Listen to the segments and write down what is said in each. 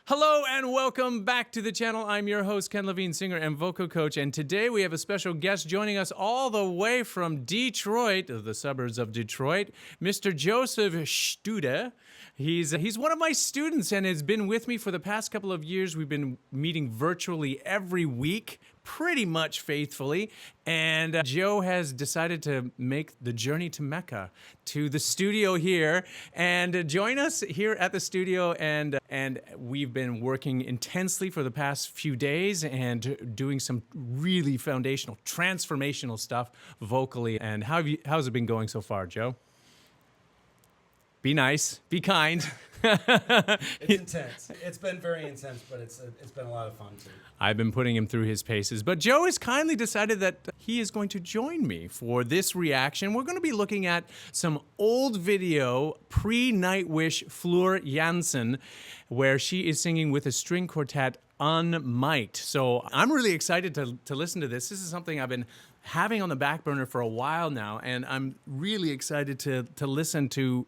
Hello and welcome back to the channel. I'm your host, Ken Lavigne, singer and vocal coach, and today we have a special guest joining us all the way from Detroit, the suburbs of Detroit, Mr. Joseph Stude. He's one of my students and has been with me for the past couple of years. We've been meeting virtually every week, pretty much faithfully, and Joe has decided to make the journey to Mecca, to the studio here, and join us here at the studio, and we've been working intensely for the past few days and doing some really foundational, transformational stuff vocally. And how's it been going so far, Joe? Be nice, be kind. It's intense. It's been very intense, but it's been a lot of fun too. I've been putting him through his paces, but Joe has kindly decided that he is going to join me for this reaction. We're going to be looking at some old video, pre-Nightwish Floor Jansen, where she is singing with a string quartet unmiked. So I'm really excited to listen to this. This is something I've been having on the back burner for a while now, and I'm really excited to listen to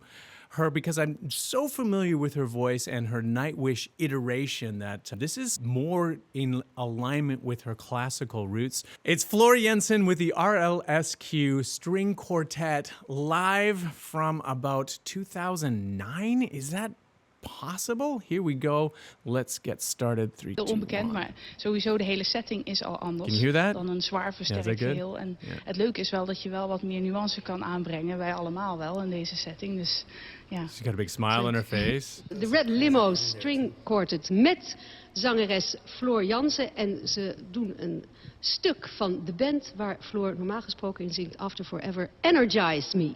her because I'm so familiar with her voice and her Nightwish iteration that this is more in alignment with her classical roots. It's Floor Jansen with the RLSQ String Quartet live from about 2009. Is that possible? Here we go. Let's get started. 3, 2, 1. Onbekend, maar sowieso de hele setting is al anders Can you hear that? dan een zwaar versterkt geheel. En het leuke is wel dat je wel wat meer nuance kan aanbrengen. Wij allemaal wel in deze setting. Dus ja. She's got a big smile on her face. De Red Limo String Quartet met zangeres Floor Jansen. En ze doen een stuk van de band waar Floor normaal gesproken in zingt. After Forever, Energize Me.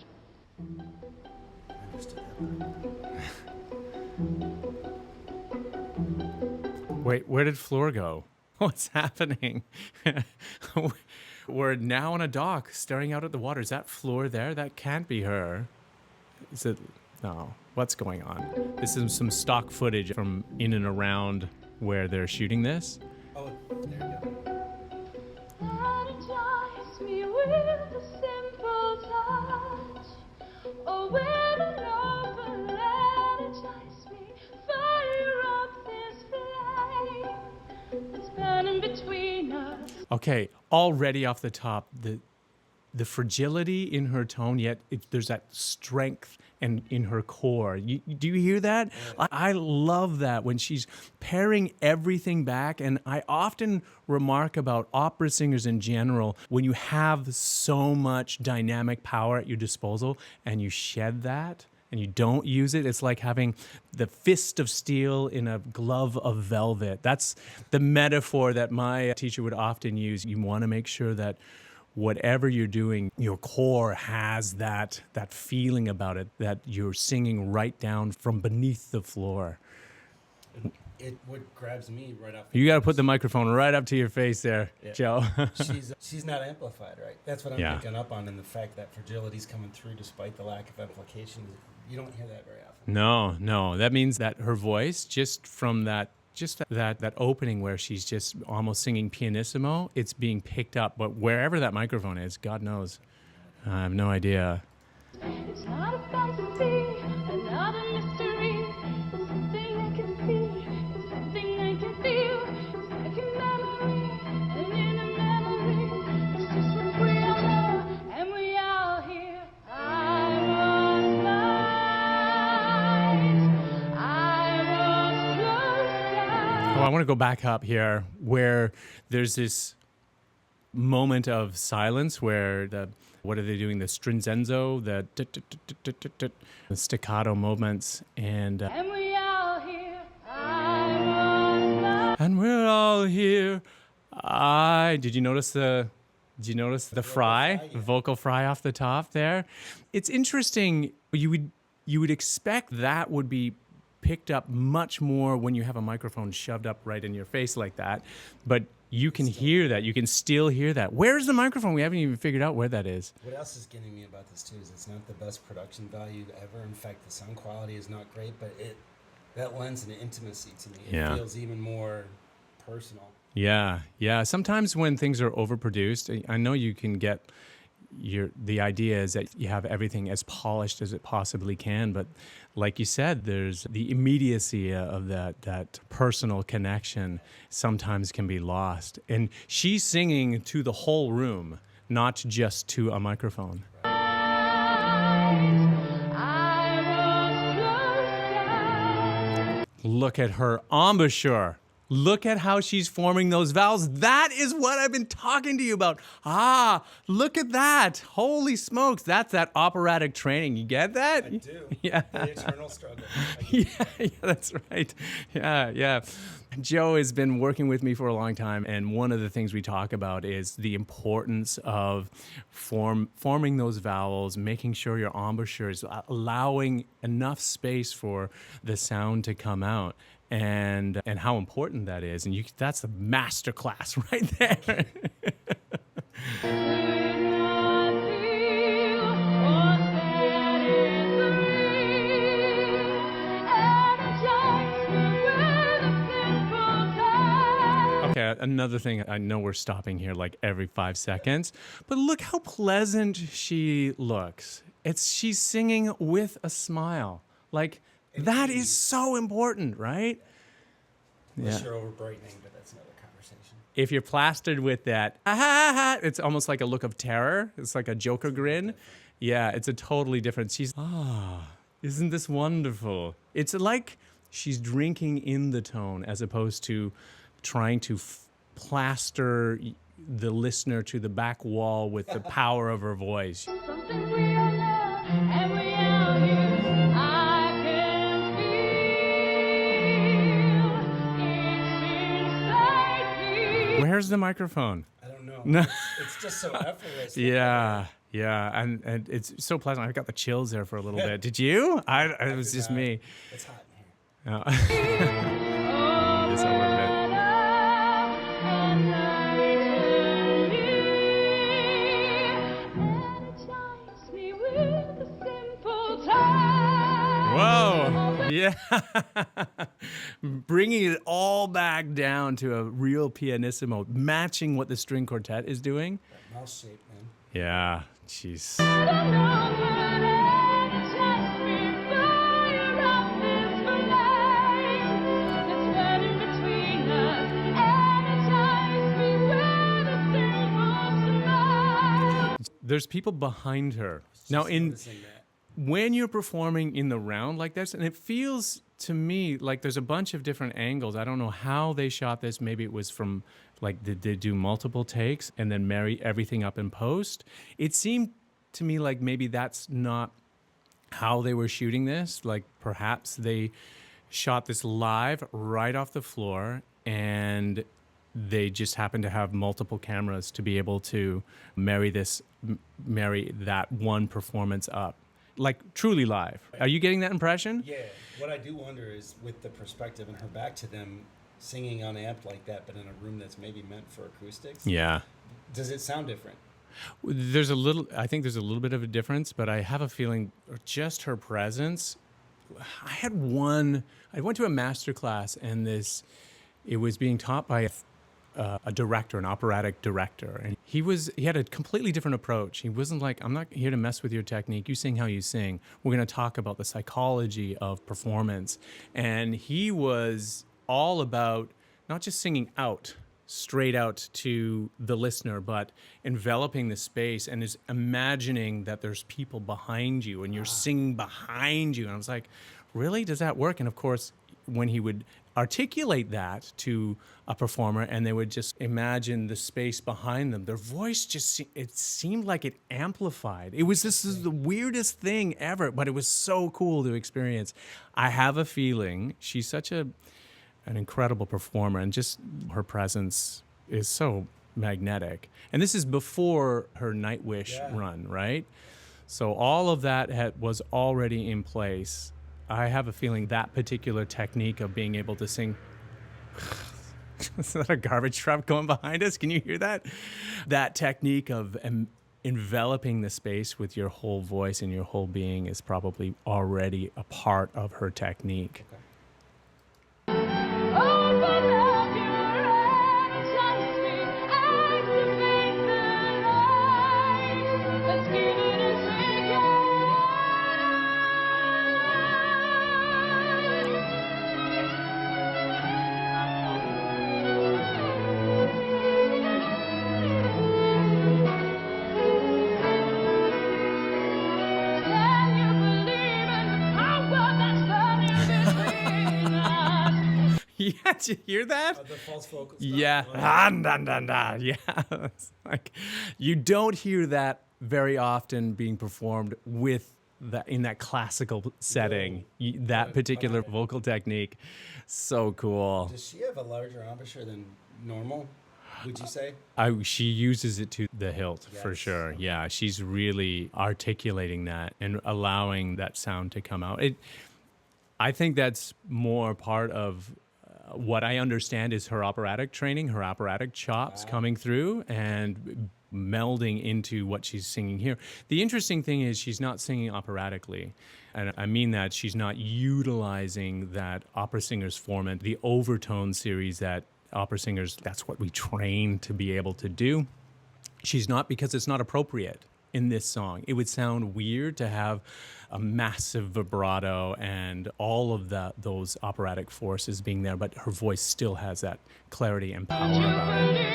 Wait, where did Floor go? What's happening? We're now on a dock staring out at the water. Is that Floor there? That can't be her. Is it? No. What's going on? This is some stock footage from in and around where they're shooting this. Oh, there you go. Energize me with a simple touch. Oh, with an open energize me. Fire up this flame that's burning between us. Okay, already off the top, the fragility in her tone, yet there's that strength and in her core. Do you hear that? I love that when she's paring everything back, and I often remark about opera singers in general, when you have so much dynamic power at your disposal and you shed that and you don't use it, it's like having the fist of steel in a glove of velvet. That's the metaphor that my teacher would often use. You want to make sure that whatever you're doing, your core has that feeling about it, that you're singing right down from beneath the floor. It what grabs me right off. You got to put the microphone right up to your face there, Joe. she's not amplified, right? That's what I'm picking up on, and the fact that fragility's coming through despite the lack of amplification. You don't hear that very often. No. That means that her voice, just from that opening where she's just almost singing pianissimo, it's being picked up. But wherever that microphone is, God knows. I have no idea. It's not a fantasy, another mystery. It's something I can see, it's something I can feel. It's like a memory, and in a memory, it's just what we all know, and we all hear. I was blind, I was close. Oh, I want to go back up here where there's this moment of silence where what are they doing? The stringenzo, the staccato moments, and We all hear. I was blind. and we're all here. Did you notice the fry, vocal fry off the top there? It's interesting. You would expect that would be picked up much more when you have a microphone shoved up right in your face like that, but you can hear that. You can still hear that. Where's the microphone? We haven't even figured out where that is. What else is getting me about this too is it's not the best production value ever. In fact, the sound quality is not great, but that lends an intimacy to me. It feels even more personal. Yeah. Sometimes when things are overproduced, I know you can get the idea is that you have everything as polished as it possibly can, but like you said, there's the immediacy of that personal connection sometimes can be lost. And she's singing to the whole room, not just to a microphone. Look at her embouchure. Look at how she's forming those vowels. That is what I've been talking to you about. Ah, look at that. Holy smokes. That's that operatic training. You get that? I do. Yeah. The eternal struggle. Yeah, that's right. Yeah. Joe has been working with me for a long time, and one of the things we talk about is the importance of forming those vowels, making sure your embouchure is allowing enough space for the sound to come out, and how important that is. And that's the master class right there. Okay, another thing, I know we're stopping here like every 5 seconds, but look how pleasant she looks. She's singing with a smile. Like, that is so important, right? Unless you're over brightening, but that's another conversation. If you're plastered with that, it's almost like a look of terror. It's like a Joker grin. Yeah, it's a totally different. Isn't this wonderful? It's like she's drinking in the tone as opposed to trying to plaster the listener to the back wall with the power of her voice. Something we all know, and we all hear. I can feel it's inside me. Where's the microphone? I don't know. No. It's just so effortless. Yeah, and it's so pleasant. I got the chills there for a little bit. Did you? It was just me. It's hot in here. This over a bit. Whoa! Yeah. Bringing it all back down to a real pianissimo, matching what the string quartet is doing. That mouse shape, man. Yeah, jeez. There's people behind her. Now, when you're performing in the round like this, and it feels to me like there's a bunch of different angles. I don't know how they shot this. Maybe it was from, like, did they do multiple takes and then marry everything up in post? It seemed to me like maybe that's not how they were shooting this. Like, perhaps they shot this live right off the floor, and they just happened to have multiple cameras to be able to marry that one performance up. Like, truly live. Are you getting that impression? Yeah. What I do wonder is, with the perspective and her back to them, singing unamped like that, but in a room that's maybe meant for acoustics. Yeah. Does it sound different? I think there's a little bit of a difference, but I have a feeling just her presence. I went to a master class, and it was being taught by a director, an operatic director, and he had a completely different approach. He wasn't like, I'm not here to mess with your technique. You sing how you sing. We're going to talk about the psychology of performance. And he was all about not just singing out, straight out to the listener, but enveloping the space and is imagining that there's people behind you and you're singing behind you. And I was like, really? Does that work? And of course, when he would articulate that to a performer and they would just imagine the space behind them, their voice it seemed like it amplified. This is the weirdest thing ever, but it was so cool to experience. I have a feeling she's such an incredible performer, and just her presence is so magnetic. And this is before her Nightwish run, right? So all of that was already in place. I have a feeling that particular technique of being able to sing. Is that a garbage truck going behind us? Can you hear that? That technique of enveloping the space with your whole voice and your whole being is probably already a part of her technique. Okay. Yeah, did you hear that? The false vocal stuff. Yeah. Ah, da, da, da. Yeah. It's like, you don't hear that very often being performed with that in that classical setting. That particular vocal technique. So cool. Does she have a larger embouchure than normal, would you say? She uses it to the hilt for Yes. sure. Yeah, she's really articulating that and allowing that sound to come out. I think that's more part of what I understand is her operatic training, her operatic chops coming through and melding into what she's singing here. The interesting thing is she's not singing operatically. And I mean that she's not utilizing that opera singers format, the overtone series that opera singers, that's what we train to be able to do. She's not, because it's not appropriate in this song. It would sound weird to have a massive vibrato and all of those operatic forces being there, but her voice still has that clarity and power about it.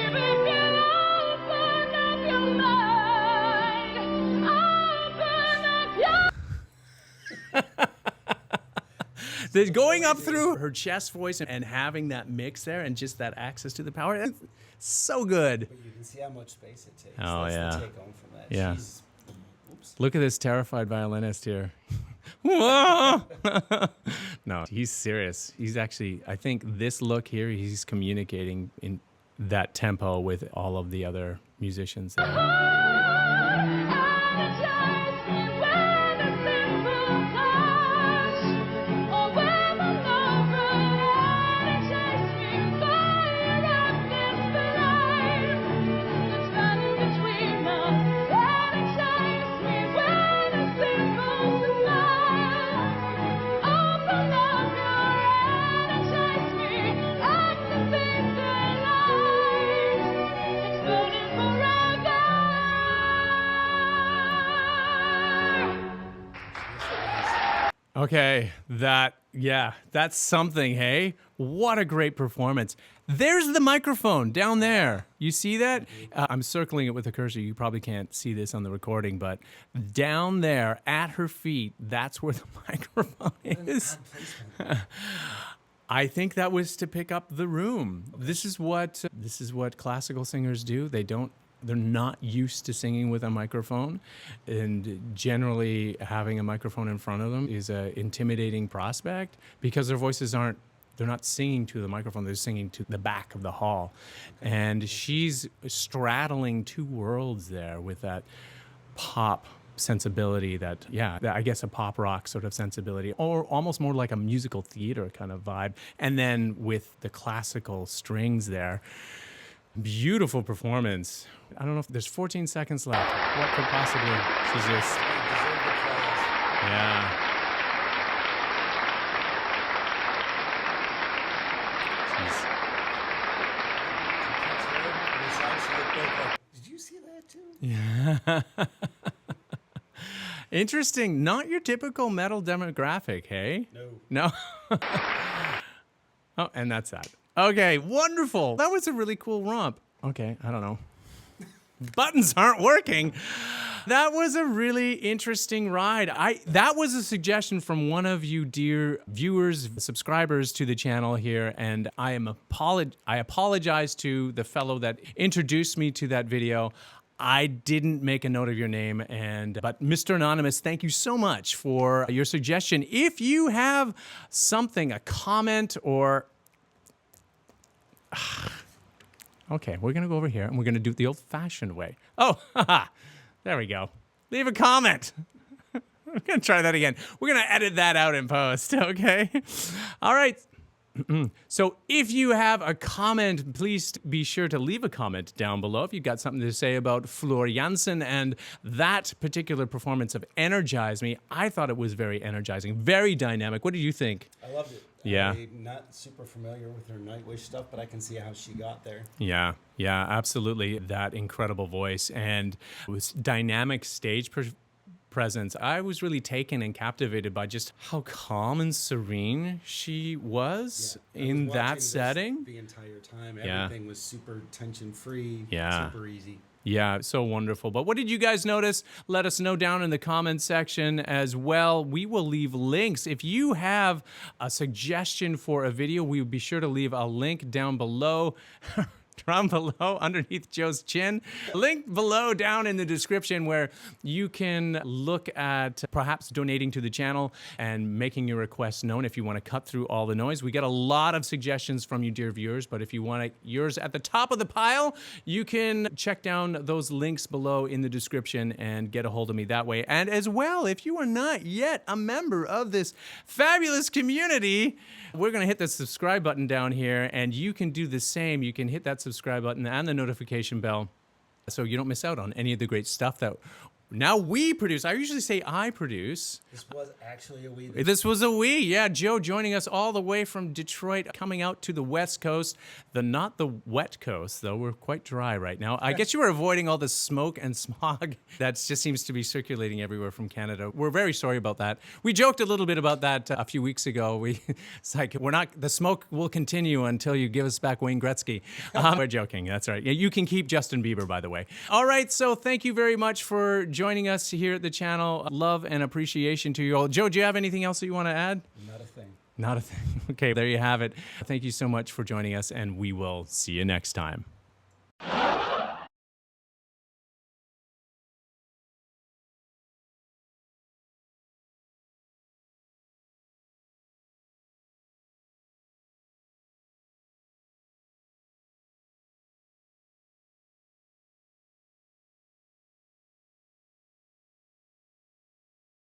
Going up through her chest voice and having that mix there and just that access to the power, it's so good. But you can see how much space it takes. Oh, That's yeah. the take home from that. Yeah. Oops. Look at this terrified violinist here. Whoa! No, he's serious. He's actually, I think this look here, he's communicating in that tempo with all of the other musicians there. Okay, that's something, hey? What a great performance. There's the microphone down there. You see that? I'm circling it with a cursor. You probably can't see this on the recording, but down there at her feet, that's where the microphone is. I think that was to pick up the room. Okay. This is what classical singers do. They're not used to singing with a microphone, and generally having a microphone in front of them is an intimidating prospect because their voices they're not singing to the microphone, they're singing to the back of the hall. And she's straddling two worlds there with that pop sensibility I guess a pop rock sort of sensibility, or almost more like a musical theater kind of vibe. And then with the classical strings there. Beautiful performance. I don't know if there's 14 seconds left. What could possibly resist? Yeah. Did you see that too? Yeah. Interesting. Not your typical metal demographic, hey? No? Oh, and that's that. Okay, wonderful. That was a really cool romp. Okay, I don't know. Buttons aren't working. That was a really interesting ride. That was a suggestion from one of you dear viewers, subscribers to the channel here, and I apologize to the fellow that introduced me to that video. I didn't make a note of your name, but Mr. Anonymous, thank you so much for your suggestion. If you have something, a comment or... Okay, we're going to go over here and we're going to do it the old-fashioned way. Oh, haha, there we go. Leave a comment. We're going to try that again. We're going to edit that out in post, okay? All right. So if you have a comment, please be sure to leave a comment down below if you've got something to say about Floor Jansen and that particular performance of Energize Me. I thought it was very energizing, very dynamic. What did you think? I loved it. Yeah. I'm not super familiar with her Nightwish stuff, but I can see how she got there. Yeah, absolutely. That incredible voice and it was dynamic stage presence. I was really taken and captivated by just how calm and serene she was in that setting. The entire time, everything was super tension-free, super easy. Yeah, so wonderful. But what did you guys notice? Let us know down in the comments section as well. We will leave links. If you have a suggestion for a video, we will be sure to leave a link down below. Down below, underneath Joe's chin. Link below down in the description where you can look at perhaps donating to the channel and making your requests known if you want to cut through all the noise. We get a lot of suggestions from you, dear viewers, but if you want yours at the top of the pile, you can check down those links below in the description and get a hold of me that way. And as well, if you are not yet a member of this fabulous community, we're going to hit the subscribe button down here, and you can do the same. You can hit that subscribe button and the notification bell so you don't miss out on any of the great stuff that now we produce. I usually say I produce. This was actually a we. This was a we. Yeah, Joe joining us all the way from Detroit, coming out to the West Coast. Not the wet coast, though. We're quite dry right now. I guess you were avoiding all the smoke and smog that just seems to be circulating everywhere from Canada. We're very sorry about that. We joked a little bit about that a few weeks ago. It's like, the smoke will continue until you give us back Wayne Gretzky. We're joking. That's right. Yeah, you can keep Justin Bieber, by the way. All right, so thank you very much for joining us here at the channel. Love and appreciation to you all. Joe, do you have anything else that you want to add? Not a thing. Not a thing. Okay, there you have it. Thank you so much for joining us, and we will see you next time.